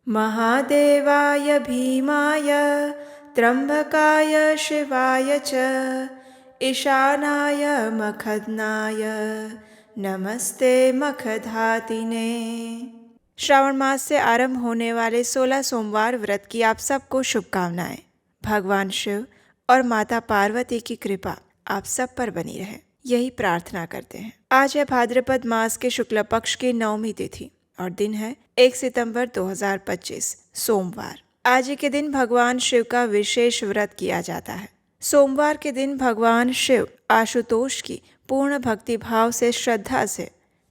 महादेवाय भीमाय त्र्यंबकाय शिवाय च ईशानाय मखदनाय नमस्ते मखधातिने। श्रावण मास से आरंभ होने वाले 16 सोमवार व्रत की आप सबको शुभकामनाएं। भगवान शिव और माता पार्वती की कृपा आप सब पर बनी रहे, यही प्रार्थना करते हैं। आज है भाद्रपद मास के शुक्ल पक्ष की 9वीं तिथि और दिन है 1 सितंबर 2025 सोमवार। आज के दिन भगवान शिव का विशेष व्रत किया जाता है। सोमवार के दिन भगवान शिव आशुतोष की पूर्ण भक्ति भाव से श्रद्धा से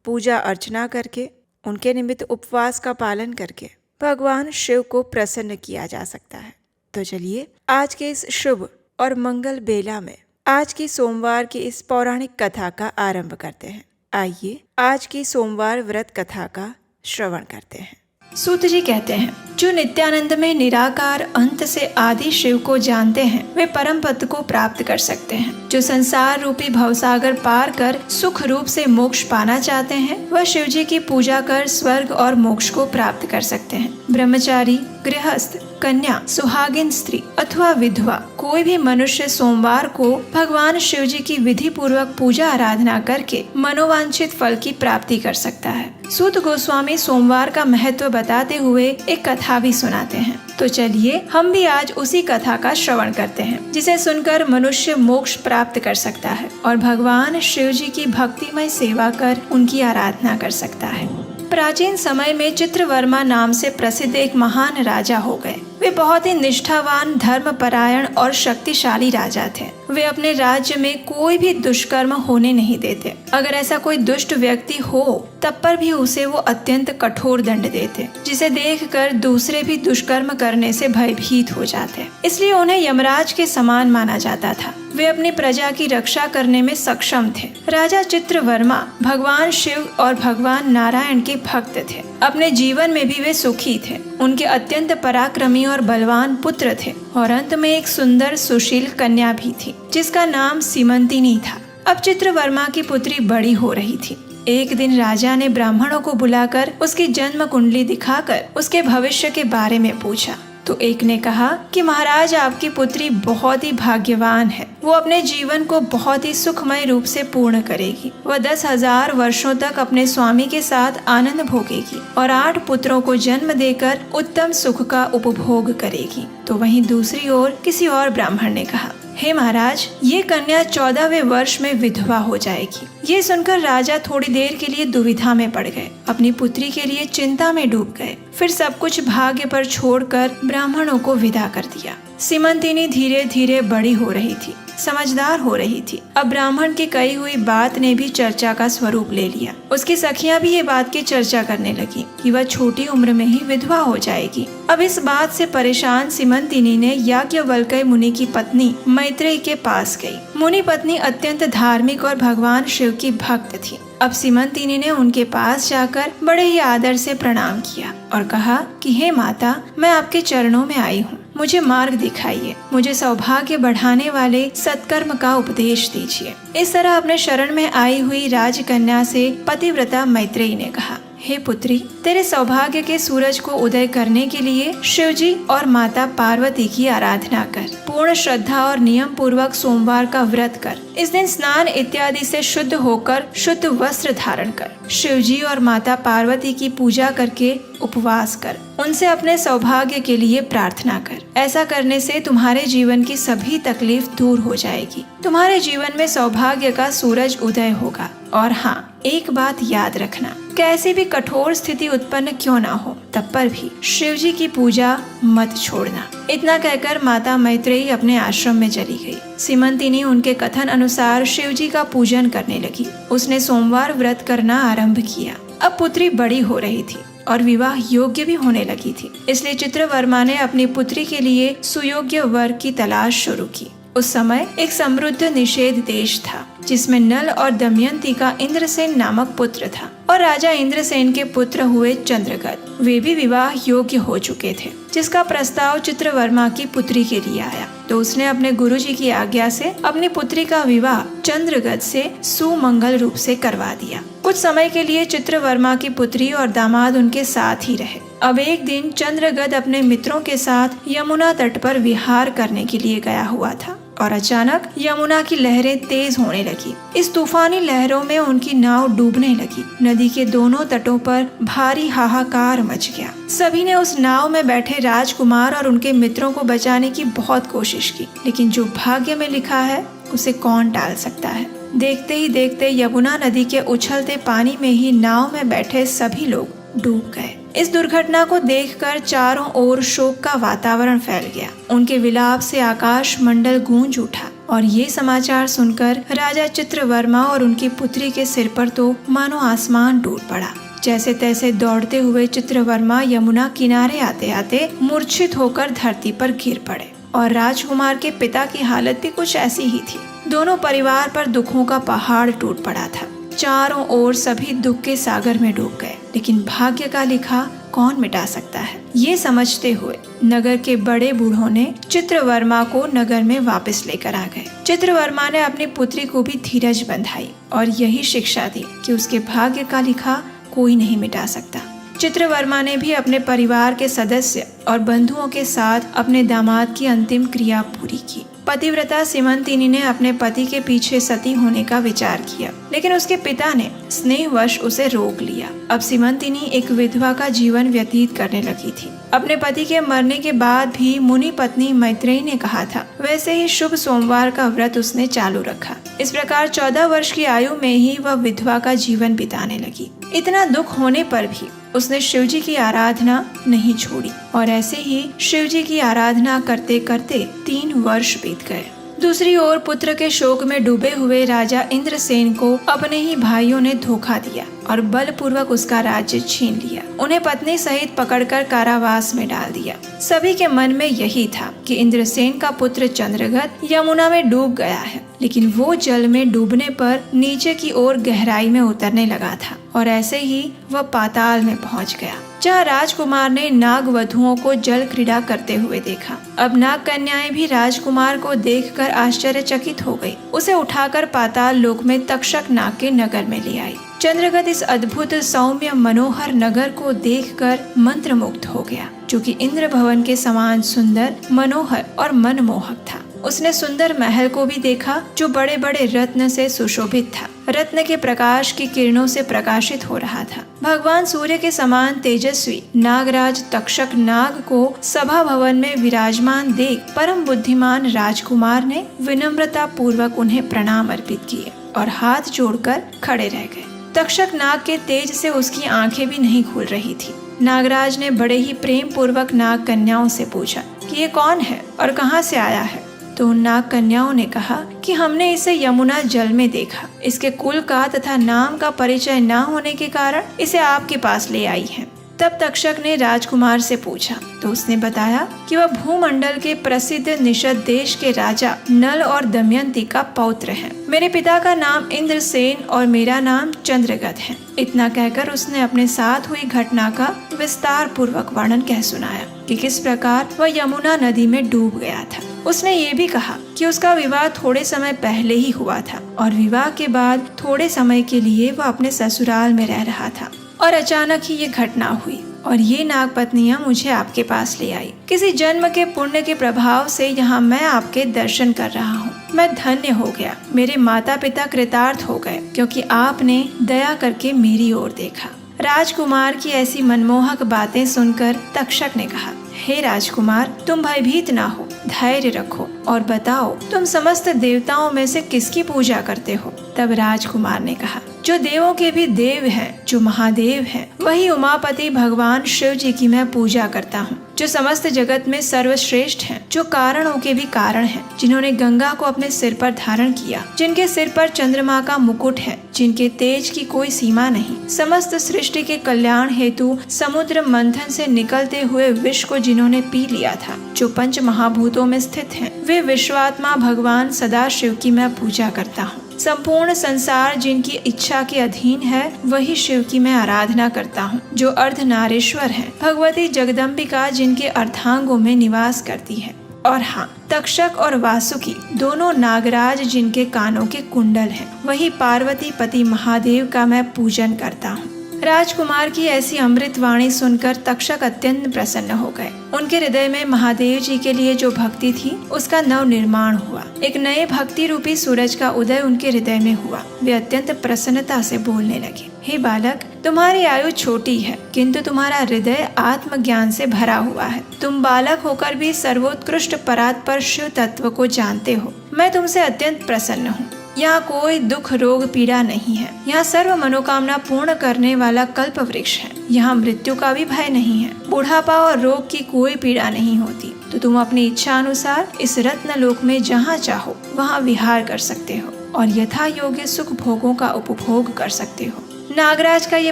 पूजा अर्चना करके उनके निमित्त उपवास का पालन करके भगवान शिव को प्रसन्न किया जा सकता है। तो चलिए आज के इस शुभ और मंगल बेला में आज की सोमवार की इस पौराणिक कथा का आरंभ करते हैं। आइए आज की सोमवार व्रत कथा का श्रवण करते हैं। सूत जी कहते हैं, जो नित्यानंद में निराकार अंत से आदि शिव को जानते हैं वे परम पद को प्राप्त कर सकते हैं। जो संसार रूपी भवसागर पार कर सुख रूप से मोक्ष पाना चाहते हैं वह शिव जी की पूजा कर स्वर्ग और मोक्ष को प्राप्त कर सकते हैं। ब्रह्मचारी, गृहस्थ, कन्या, सुहागिन स्त्री अथवा विधवा कोई भी मनुष्य सोमवार को भगवान शिव जी की विधि पूर्वक पूजा आराधना करके मनोवांछित फल की प्राप्ति कर सकता है। सूत गोस्वामी सोमवार का महत्व बताते हुए एक कथा भी सुनाते हैं। तो चलिए हम भी आज उसी कथा का श्रवण करते हैं, जिसे सुनकर मनुष्य मोक्ष प्राप्त कर सकता है और भगवान शिव जी की भक्तिमय सेवा कर उनकी आराधना कर सकता है। प्राचीन समय में चित्रवर्मा नाम से प्रसिद्ध एक महान राजा हो गए। वे बहुत ही निष्ठावान, धर्मपरायण और शक्तिशाली राजा थे। वे अपने राज्य में कोई भी दुष्कर्म होने नहीं देते। अगर ऐसा कोई दुष्ट व्यक्ति हो तब पर भी उसे वो अत्यंत कठोर दंड देते, जिसे देखकर दूसरे भी दुष्कर्म करने से भयभीत हो जाते। इसलिए उन्हें यमराज के समान माना जाता था। वे अपनी प्रजा की रक्षा करने में सक्षम थे। राजा चित्रवर्मा भगवान शिव और भगवान नारायण के भक्त थे। अपने जीवन में भी वे सुखी थे। उनके अत्यंत पराक्रमी और बलवान पुत्र थे और अंत में एक सुंदर सुशील कन्या भी थी, जिसका नाम सीमंतिनी था। अब चित्रवर्मा की पुत्री बड़ी हो रही थी। एक दिन राजा ने ब्राह्मणों को बुलाकर उसकी जन्म कुंडली दिखाकर उसके भविष्य के बारे में पूछा। तो एक ने कहा कि महाराज, आपकी पुत्री बहुत ही भाग्यवान है। वो अपने जीवन को बहुत ही सुखमय रूप से पूर्ण करेगी। वह 10,000 वर्षों तक अपने स्वामी के साथ आनंद भोगेगी और 8 पुत्रों को जन्म देकर उत्तम सुख का उपभोग करेगी। तो वहीं दूसरी ओर किसी और ब्राह्मण ने कहा, हे महाराज, ये कन्या 14वें वर्ष में विधवा हो जाएगी। ये सुनकर राजा थोड़ी देर के लिए दुविधा में पड़ गए, अपनी पुत्री के लिए चिंता में डूब गए। फिर सब कुछ भाग्य पर छोड़कर ब्राह्मणों को विदा कर दिया। सीमंतिनी धीरे धीरे बड़ी हो रही थी, समझदार हो रही थी। अब ब्राह्मण की कही हुई बात ने भी चर्चा का स्वरूप ले लिया। उसकी सखियां भी ये बात की चर्चा करने लगी कि वह छोटी उम्र में ही विधवा हो जाएगी। अब इस बात से परेशान सीमंतिनी ने याज्ञवल्क्य मुनि की पत्नी मैत्रेयी के पास गई। मुनि पत्नी अत्यंत धार्मिक और भगवान शिव की भक्त थी। अब सीमंतिनी ने उनके पास जाकर बड़े ही आदर से प्रणाम किया और कहा कि हे माता, मैं आपके चरणों में आई हूँ। मुझे मार्ग दिखाइए, मुझे सौभाग्य बढ़ाने वाले सत्कर्म का उपदेश दीजिए। इस तरह अपने शरण में आई हुई राजकन्या से पतिव्रता मैत्रेयी ने कहा, हे पुत्री, तेरे सौभाग्य के सूरज को उदय करने के लिए शिवजी और माता पार्वती की आराधना कर। पूर्ण श्रद्धा और नियम पूर्वक सोमवार का व्रत कर। इस दिन स्नान इत्यादि से शुद्ध होकर शुद्ध वस्त्र धारण कर। शिवजी और माता पार्वती की पूजा करके उपवास कर। उनसे अपने सौभाग्य के लिए प्रार्थना कर। ऐसा करने से तुम्हारे जीवन की सभी तकलीफ दूर हो जाएगी। तुम्हारे जीवन में सौभाग्य का सूरज उदय होगा। और हाँ, एक बात याद रखना, कैसी भी कठोर स्थिति उत्पन्न क्यों ना हो, तब पर भी शिवजी की पूजा मत छोड़ना। इतना कहकर माता मैत्रेयी अपने आश्रम में चली गई। सीमंतिनी उनके कथन अनुसार शिवजी का पूजन करने लगी। उसने सोमवार व्रत करना आरंभ किया। अब पुत्री बड़ी हो रही थी और विवाह योग्य भी होने लगी थी। इसलिए चित्रवर्मा ने अपनी पुत्री के लिए सुयोग्य वर की तलाश शुरू की। उस समय एक समृद्ध निषेध देश था, जिसमें नल और दमयंती का इंद्रसेन नामक पुत्र था और राजा इंद्रसेन के पुत्र हुए चंद्रगत। वे भी विवाह योग्य हो चुके थे, जिसका प्रस्ताव चित्रवर्मा की पुत्री के लिए आया। तो उसने अपने गुरुजी की आज्ञा से अपनी पुत्री का विवाह चंद्रगत से सुमंगल रूप से करवा दिया। कुछ समय के लिए चित्रवर्मा की पुत्री और दामाद उनके साथ ही रहे। अब एक दिन चंद्रगद अपने मित्रों के साथ यमुना तट पर विहार करने के लिए गया हुआ था और अचानक यमुना की लहरें तेज होने लगी। इस तूफानी लहरों में उनकी नाव डूबने लगी। नदी के दोनों तटों पर भारी हाहाकार मच गया। सभी ने उस नाव में बैठे राजकुमार और उनके मित्रों को बचाने की बहुत कोशिश की, लेकिन जो भाग्य में लिखा है उसे कौन टाल सकता है। देखते ही देखते यमुना नदी के उछलते पानी में ही नाव में बैठे सभी लोग डूब गए। इस दुर्घटना को देखकर चारों ओर शोक का वातावरण फैल गया। उनके विलाप से आकाश मंडल गूंज उठा और ये समाचार सुनकर राजा चित्रवर्मा और उनकी पुत्री के सिर पर तो मानो आसमान टूट पड़ा। जैसे तैसे दौड़ते हुए चित्रवर्मा यमुना किनारे आते आते मूर्छित होकर धरती पर गिर पड़े और राजकुमार के पिता की हालत भी कुछ ऐसी ही थी। दोनों परिवार पर दुखों का पहाड़ टूट पड़ा था। चारों ओर सभी दुख के सागर में डूब गए, लेकिन भाग्य का लिखा कौन मिटा सकता है। ये समझते हुए नगर के बड़े बूढ़ों ने चित्रवर्मा को नगर में वापस लेकर आ गए। चित्रवर्मा ने अपनी पुत्री को भी धीरज बंधाई और यही शिक्षा दी कि उसके भाग्य का लिखा कोई नहीं मिटा सकता। चित्रवर्मा ने भी अपने परिवार के सदस्य और बंधुओं के साथ अपने दामाद की अंतिम क्रिया पूरी की। पतिव्रता सीमंतिनी ने अपने पति के पीछे सती होने का विचार किया, लेकिन उसके पिता ने स्नेहवश उसे रोक लिया। अब सीमंतिनी एक विधवा का जीवन व्यतीत करने लगी थी। अपने पति के मरने के बाद भी मुनि पत्नी मैत्रेयी ने कहा था, वैसे ही शुभ सोमवार का व्रत उसने चालू रखा। इस प्रकार 14 वर्ष की आयु में ही वह विधवा का जीवन बिताने लगी। इतना दुख होने पर भी उसने शिवजी की आराधना नहीं छोड़ी और ऐसे ही शिवजी की आराधना करते करते 3 वर्ष बीत गए। दूसरी ओर पुत्र के शोक में डूबे हुए राजा इंद्रसेन को अपने ही भाइयों ने धोखा दिया और बलपूर्वक उसका राज्य छीन लिया। उन्हें पत्नी सहित पकड़कर कारावास में डाल दिया। सभी के मन में यही था कि इंद्रसेन का पुत्र चंद्रगद यमुना में डूब गया है, लेकिन वो जल में डूबने पर नीचे की ओर गहराई में उतरने लगा था और ऐसे ही वह पाताल में पहुंच गया, जहाँ राजकुमार ने नाग वधुओं को जल क्रीड़ा करते हुए देखा। अब नाग कन्याएं भी राजकुमार को देखकर आश्चर्यचकित हो गई। उसे उठाकर पाताल लोक में तक्षक नाग के नगर में ले आई। चंद्रगद इस अद्भुत सौम्य मनोहर नगर को देखकर मंत्रमुग्ध हो गया, जो कि इंद्र भवन के समान सुंदर, मनोहर और मनमोहक था। उसने सुंदर महल को भी देखा, जो बड़े बड़े रत्न से सुशोभित था। रत्न के प्रकाश की किरणों से प्रकाशित हो रहा था। भगवान सूर्य के समान तेजस्वी नागराज तक्षक नाग को सभा भवन में विराजमान देख परम बुद्धिमान राजकुमार ने विनम्रता पूर्वक उन्हें प्रणाम अर्पित किए और हाथ जोड़कर खड़े रह गए। तक्षक नाग के तेज से उसकी आंखें भी नहीं खुल रही थी। नागराज ने बड़े ही प्रेम पूर्वक नाग कन्याओं से पूछा कि ये कौन है और कहाँ से आया है। तो उन नाग कन्याओं ने कहा कि हमने इसे यमुना जल में देखा। इसके कुल का तथा नाम का परिचय न होने के कारण इसे आपके पास ले आई है। तब तक्षक ने राजकुमार से पूछा तो उसने बताया कि वह भूमंडल के प्रसिद्ध निषद देश के राजा नल और दमयंती का पौत्र है। मेरे पिता का नाम इंद्रसेन और मेरा नाम चंद्रगद है। इतना कहकर उसने अपने साथ हुई घटना का विस्तार पूर्वक वर्णन कह सुनाया कि किस प्रकार वह यमुना नदी में डूब गया था। उसने ये भी कहा कि उसका विवाह थोड़े समय पहले ही हुआ था और विवाह के बाद थोड़े समय के लिए वह अपने ससुराल में रह रहा था और अचानक ही ये घटना हुई और ये नाग पत्नियां मुझे आपके पास ले आई। किसी जन्म के पुण्य के प्रभाव से यहाँ मैं आपके दर्शन कर रहा हूँ। मैं धन्य हो गया। मेरे माता पिता कृतार्थ हो गए क्योंकि आपने दया करके मेरी ओर देखा। राजकुमार की ऐसी मनमोहक बातें सुनकर तक्षक ने कहा, हे राजकुमार, तुम भयभीत ना हो, धैर्य रखो और बताओ तुम समस्त देवताओं में से किसकी पूजा करते हो। तब राजकुमार ने कहा, जो देवों के भी देव हैं, जो महादेव हैं, वही उमापति भगवान शिव जी की मैं पूजा करता हूँ, जो समस्त जगत में सर्वश्रेष्ठ हैं, जो कारणों के भी कारण हैं, जिन्होंने गंगा को अपने सिर पर धारण किया, जिनके सिर पर चंद्रमा का मुकुट है, जिनके तेज की कोई सीमा नहीं, समस्त सृष्टि के कल्याण हेतु समुद्र मंथन से निकलते हुए विष को जिन्होंने पी लिया था, जो पंच महाभूतों में स्थित हैं, वे विश्वात्मा भगवान सदाशिव की मैं पूजा करता हूँ। संपूर्ण संसार जिनकी इच्छा के अधीन है, वही शिव की मैं आराधना करता हूँ, जो अर्धनारीश्वर है। भगवती जगदम्बिका जिनके अर्धांगों में निवास करती है। और हाँ, तक्षक और वासुकी दोनों नागराज जिनके कानों के कुंडल हैं, वही पार्वती पति महादेव का मैं पूजन करता हूँ। राजकुमार की ऐसी अमृत वाणी सुनकर तक्षक अत्यंत प्रसन्न हो गए। उनके हृदय में महादेव जी के लिए जो भक्ति थी उसका नव निर्माण हुआ। एक नए भक्ति रूपी सूरज का उदय उनके हृदय में हुआ। वे अत्यंत प्रसन्नता से बोलने लगे, हे बालक, तुम्हारी आयु छोटी है किंतु तुम्हारा हृदय आत्मज्ञान से भरा हुआ है। तुम बालक होकर भी सर्वोत्कृष्ट परात्पर शिव तत्व को जानते हो। मैं तुमसे अत्यंत प्रसन्न हूँ। यहाँ कोई दुख रोग पीड़ा नहीं है। यहाँ सर्व मनोकामना पूर्ण करने वाला कल्प वृक्ष है। यहाँ मृत्यु का भी भय नहीं है। बुढ़ापा और रोग की कोई पीड़ा नहीं होती। तो तुम अपनी इच्छा अनुसार इस रत्न लोक में जहाँ चाहो वहाँ विहार कर सकते हो और यथा योग्य सुख भोगों का उपभोग कर सकते हो। नागराज का ये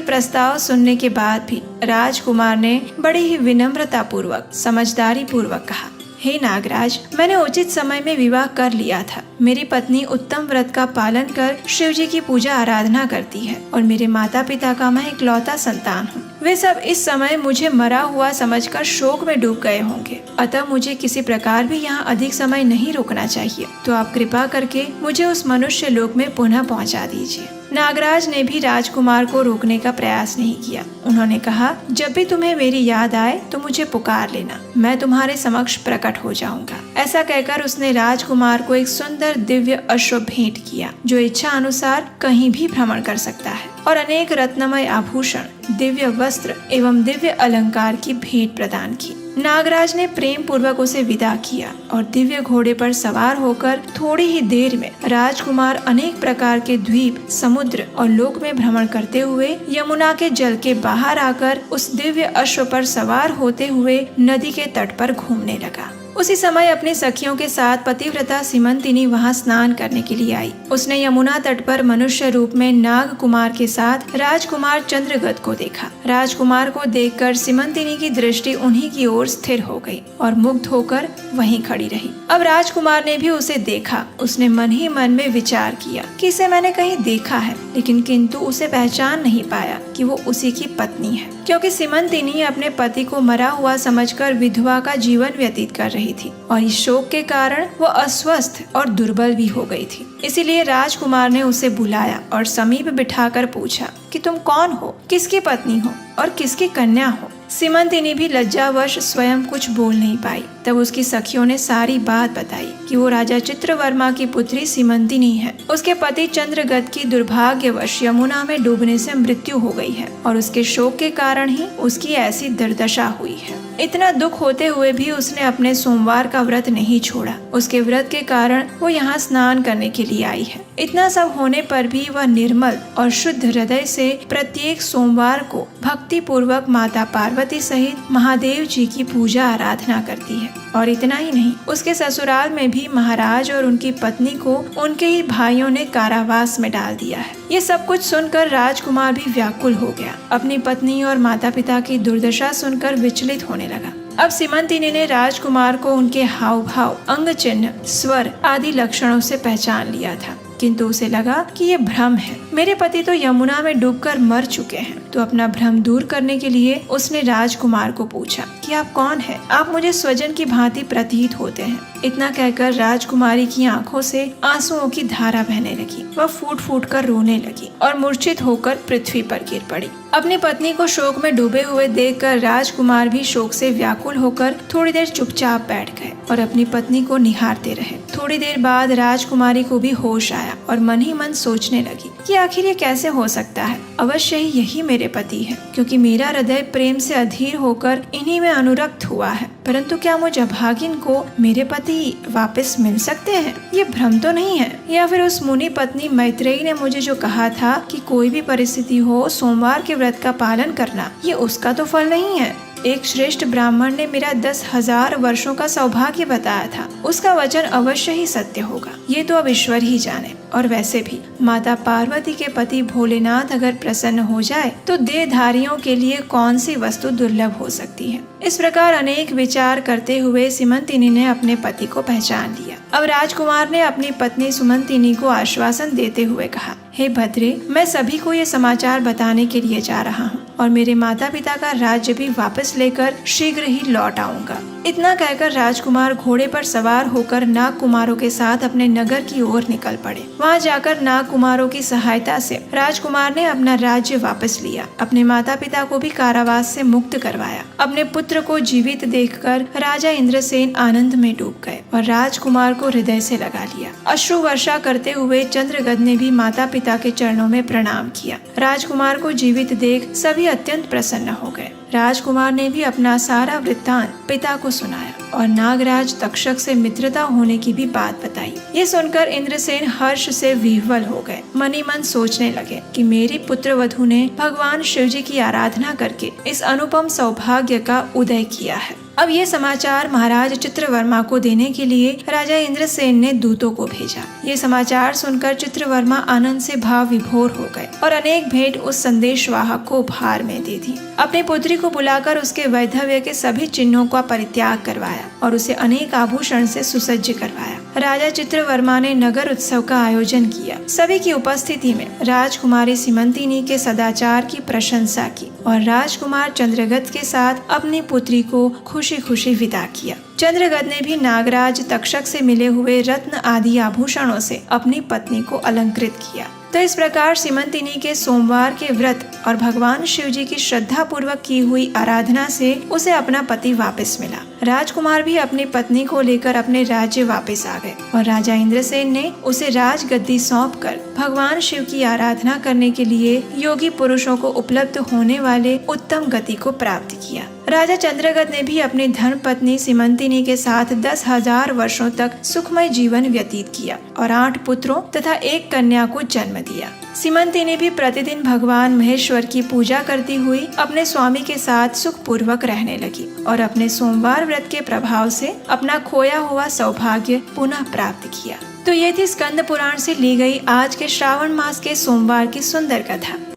प्रस्ताव सुनने के बाद भी राजकुमार ने बड़ी ही विनम्रता पूर्वक, समझदारी पूर्वक कहा, हे नागराज, मैंने उचित समय में विवाह कर लिया था। मेरी पत्नी उत्तम व्रत का पालन कर शिव जी की पूजा आराधना करती है और मेरे माता पिता का मैं इकलौता संतान हूँ। वे सब इस समय मुझे मरा हुआ समझकर शोक में डूब गए होंगे। अतः मुझे किसी प्रकार भी यहाँ अधिक समय नहीं रुकना चाहिए। तो आप कृपा करके मुझे उस मनुष्य लोक में पुनः पहुँचा दीजिए। नागराज ने भी राजकुमार को रोकने का प्रयास नहीं किया। उन्होंने कहा, जब भी तुम्हें मेरी याद आए तो मुझे पुकार लेना, मैं तुम्हारे समक्ष प्रकट हो जाऊंगा। ऐसा कहकर उसने राजकुमार को एक सुंदर दिव्य अश्व भेंट किया जो इच्छा अनुसार कहीं भी भ्रमण कर सकता है और अनेक रत्नमय आभूषण, दिव्य वस्त्र एवं दिव्य अलंकार की भेंट प्रदान की। नागराज ने प्रेम पूर्वक उसे विदा किया और दिव्य घोड़े पर सवार होकर थोड़ी ही देर में राजकुमार अनेक प्रकार के द्वीप, समुद्र और लोक में भ्रमण करते हुए यमुना के जल के बाहर आकर उस दिव्य अश्व पर सवार होते हुए नदी के तट पर घूमने लगा। उसी समय अपनी सखियों के साथ पतिव्रता सीमंतिनी वहां स्नान करने के लिए आई। उसने यमुना तट पर मनुष्य रूप में नाग कुमार के साथ राजकुमार चंद्रगत को देखा। राजकुमार को देखकर सीमंतिनी की दृष्टि उन्हीं की ओर स्थिर हो गई और मुग्ध होकर वहीं खड़ी रही। अब राजकुमार ने भी उसे देखा। उसने मन ही मन में विचार किया कि इसे मैंने कहीं देखा है, लेकिन किंतु उसे पहचान नहीं पाया कि वो उसी की पत्नी है, क्योंकि सीमंतिनी अपने पति को मरा हुआ समझकर विधवा का जीवन व्यतीत कर रही थी और इस शोक के कारण वो अस्वस्थ और दुर्बल भी हो गई थी। इसीलिए राजकुमार ने उसे बुलाया और समीप बिठाकर पूछा कि तुम कौन हो, किसकी पत्नी हो और किसकी कन्या हो। सीमंतिनी भी लज्जावश स्वयं कुछ बोल नहीं पाई। तब उसकी सखियों ने सारी बात बताई कि वो राजा चित्रवर्मा की पुत्री सीमंतिनी है। उसके पति चंद्रगत की दुर्भाग्यवश यमुना में डूबने से मृत्यु हो गई है और उसके शोक के कारण ही उसकी ऐसी दुर्दशा हुई है। इतना दुख होते हुए भी उसने अपने सोमवार का व्रत नहीं छोड़ा। उसके व्रत के कारण वो यहाँ स्नान करने के लिए आई है। इतना सब होने पर भी वह निर्मल और शुद्ध हृदय से प्रत्येक सोमवार को भक्ति पूर्वक माता पार्वती सहित महादेव जी की पूजा आराधना करती है। और इतना ही नहीं, उसके ससुराल में भी महाराज और उनकी पत्नी को उनके ही भाइयों ने कारावास में डाल दिया है। ये सब कुछ सुनकर राजकुमार भी व्याकुल हो गया। अपनी पत्नी और माता पिता की दुर्दशा सुनकर विचलित होने लगा। अब सीमंतिनी ने राजकुमार को उनके हाव भाव, अंग चिन्ह, स्वर आदि लक्षणों से पहचान लिया था, किंतु उसे लगा कि ये भ्रम है। मेरे पति तो यमुना में डूबकर मर चुके हैं। तो अपना भ्रम दूर करने के लिए उसने राजकुमार को पूछा कि आप कौन हैं? आप मुझे स्वजन की भांति प्रतीत होते हैं। इतना कहकर राजकुमारी की आंखों से आंसुओं की धारा बहने लगी। वह फूट फूट कर रोने लगी और मूर्छित होकर पृथ्वी पर गिर पड़ी। अपनी पत्नी को शोक में डूबे हुए देखकर राजकुमार भी शोक से व्याकुल होकर थोड़ी देर चुपचाप बैठ गए और अपनी पत्नी को निहारते रहे। थोड़ी देर बाद राजकुमारी को भी होश आया और मन ही मन सोचने लगी कि आखिर ये कैसे हो सकता है। अवश्य ही यही मेरे पति है, क्योंकि मेरा हृदय प्रेम से अधीर होकर इन्हीं में अनुरक्त हुआ है। परंतु क्या मुझ अभागिन को मेरे पति वापस मिल सकते हैं? ये भ्रम तो नहीं है? या फिर उस मुनि पत्नी मैत्रेयी ने मुझे जो कहा था कि कोई भी परिस्थिति हो सोमवार के व्रत का पालन करना, ये उसका तो फल नहीं है? एक श्रेष्ठ ब्राह्मण ने मेरा 10,000 वर्षों का सौभाग्य बताया था, उसका वचन अवश्य ही सत्य होगा। ये तो अब ईश्वर ही जाने। और वैसे भी माता पार्वती के पति भोलेनाथ अगर प्रसन्न हो जाए तो देहधारियों के लिए कौन सी वस्तु दुर्लभ हो सकती है। इस प्रकार अनेक विचार करते हुए सीमंतिनी ने अपने पति को पहचान लिया। अब राजकुमार ने अपनी पत्नी सुमंतिनी को आश्वासन देते हुए कहा, हे भद्रे, मैं सभी को ये समाचार बताने के लिए जा रहा हूँ और मेरे माता पिता का राज्य भी वापस लेकर शीघ्र ही लौट आऊंगा। इतना कहकर राजकुमार घोड़े पर सवार होकर नाग कुमारों के साथ अपने नगर की ओर निकल पड़े। वहाँ जाकर नाग कुमारों की सहायता से राजकुमार ने अपना राज्य वापस लिया, अपने माता पिता को भी कारावास से मुक्त करवाया। अपने पुत्र को जीवित देखकर राजा इंद्रसेन आनंद में डूब गए और राजकुमार को हृदय से लगा लिया। अश्रु वर्षा करते हुए चंद्रगद ने भी माता पिता के चरणों में प्रणाम किया। राजकुमार को जीवित देख सभी अत्यंत प्रसन्न हो गए। राजकुमार ने भी अपना सारा वृत्तांत पिता को सुनाया और नागराज तक्षक से मित्रता होने की भी बात बताई। ये सुनकर इंद्रसेन हर्ष से विह्वल हो गए। मन ही मन सोचने लगे कि मेरी पुत्रवधू ने भगवान शिव जी की आराधना करके इस अनुपम सौभाग्य का उदय किया है। अब ये समाचार महाराज चित्रवर्मा को देने के लिए राजा इंद्रसेन ने दूतों को भेजा। ये समाचार सुनकर चित्रवर्मा आनंद से भाव विभोर हो गए और अनेक भेंट उस संदेशवाहक को उपहार में दे दी। अपनी पुत्री को बुलाकर उसके वैधव्य के सभी चिन्हों का परित्याग करवाया और उसे अनेक आभूषण से सुसज्ज करवाया। राजा चित्रवर्मा ने नगर उत्सव का आयोजन किया। सभी की उपस्थिति में राजकुमारी सीमंतिनी के सदाचार की प्रशंसा की और राजकुमार चंद्रगद के साथ अपनी पुत्री को खुशी खुशी विदा किया। चंद्रगद ने भी नागराज तक्षक से मिले हुए रत्न आदि आभूषणों से अपनी पत्नी को अलंकृत किया। तो इस प्रकार सीमंतिनी के सोमवार के व्रत और भगवान शिव जी की श्रद्धा पूर्वक की हुई आराधना से उसे अपना पति वापस मिला। राजकुमार भी अपनी पत्नी को लेकर अपने राज्य वापस आ गए और राजा इंद्रसेन ने उसे राजगद्दी सौंपकर भगवान शिव की आराधना करने के लिए योगी पुरुषों को उपलब्ध होने वाले उत्तम गति को प्राप्त किया। राजा चंद्रगद ने भी अपनी धर्म पत्नी सीमंतिनी के साथ 10,000 वर्षों तक सुखमय जीवन व्यतीत किया और 8 पुत्रों तथा 1 कन्या को जन्म दिया। सीमंतिनी भी प्रतिदिन भगवान महेश्वर की पूजा करती हुई अपने स्वामी के साथ सुख पूर्वक रहने लगी और अपने सोमवार व्रत के प्रभाव से अपना खोया हुआ सौभाग्य पुनः प्राप्त किया। तो ये थी स्कंद पुराण से ली गई आज के श्रावण मास के सोमवार की सुंदर कथा।